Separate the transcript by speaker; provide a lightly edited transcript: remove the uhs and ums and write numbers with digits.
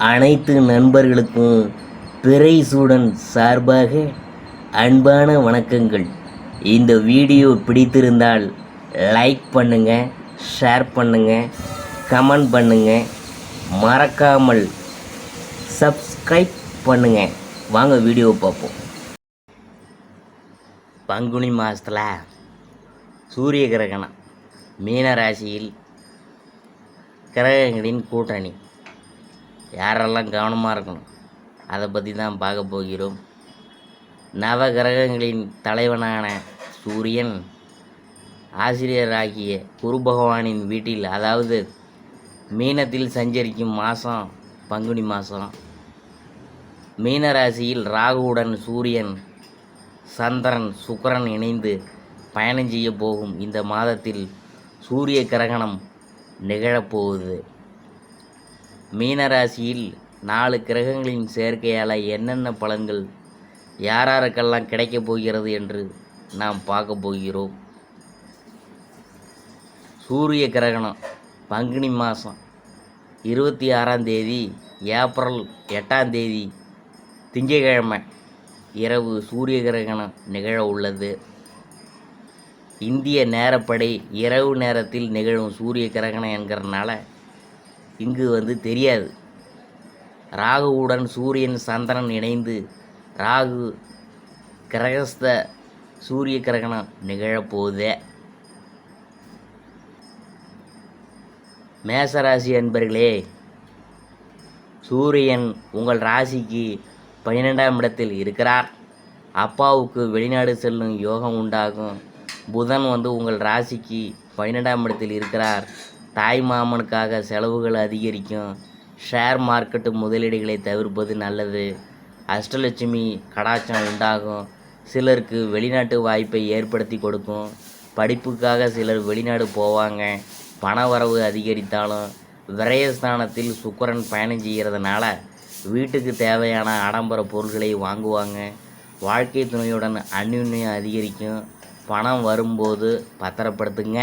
Speaker 1: அனைத்து நண்பர்களுக்கும் பிறைசூடன் சார்பாக அன்பான வணக்கங்கள். இந்த வீடியோ பிடித்திருந்தால் லைக் பண்ணுங்கள், ஷேர் பண்ணுங்கள், கமெண்ட் பண்ணுங்கள், மறக்காமல் சப்ஸ்கிரைப் பண்ணுங்கள். வாங்க வீடியோ பார்ப்போம். பங்குனி மாதத்தில் சூரிய கிரகணம், மீன ராசியில் கிரகங்களின் கூட்டணி, யாரெல்லாம் கவனமாக இருக்கணும் அதை பற்றி தான் பார்க்க போகிறோம். நவ கிரகங்களின் தலைவனான சூரியன் ஆசிரியராகிய குரு பகவானின் வீட்டில், அதாவது மீனத்தில் சஞ்சரிக்கும் மாதம் பங்குனி மாதம். மீன ராசியில் ராகுவுடன் சூரியன், சந்திரன், சுக்கிரன் இணைந்து பயணம் செய்ய போகும் இந்த மாதத்தில் சூரிய கிரகணம் நிகழப்போகுது. மீனராசியில் 4 கிரகங்களின் சேர்க்கையால் என்னென்ன பலன்கள் யாராருக்கெல்லாம் கிடைக்கப் போகிறது என்று நாம் பார்க்க போகிறோம். சூரிய கிரகணம் பங்குனி மாதம் 26ஆம் தேதி, ஏப்ரல் 8ஆம் தேதி திங்கட்கிழமை இரவு சூரிய கிரகணம் நிகழ உள்ளது. இந்திய நேரப்படி இரவு நேரத்தில் நிகழும் சூரிய கிரகணம் என்கிறனால இங்கு தெரியாது. ராகுவுடன் சூரியன், சந்திரன் இணைந்து ராகு கிரகஸ்த சூரிய கிரகணம் நிகழப்போதே. மேசராசி அன்பர்களே, சூரியன் உங்கள் ராசிக்கு 12ஆம் இடத்தில் இருக்கிறார். அப்பாவுக்கு வெளிநாடு செல்லும் யோகம் உண்டாகும். புதன் உங்கள் ராசிக்கு 12ஆம் இடத்தில் இருக்கிறார். தாய் மாமனுக்காக செலவுகள் அதிகரிக்கும். ஷேர் மார்க்கெட்டு முதலீடுகளை தவிர்ப்பது நல்லது. அஷ்டலட்சுமி கடாட்சம் உண்டாகும். சிலருக்கு வெளிநாட்டு வாய்ப்பை ஏற்படுத்தி கொடுக்கும். படிப்புக்காக சிலர் வெளிநாடு போவாங்க. பண வரவு அதிகரித்தாலும் விரயஸ்தானத்தில் சுக்கிரன் பயணம் செய்கிறதுனால வீட்டுக்கு தேவையான ஆடம்பர பொருட்களை வாங்குவாங்க. வாழ்க்கை துணையுடன் அந்யுன்யம் அதிகரிக்கும். பணம் வரும்போது பத்திரப்படுத்துங்க.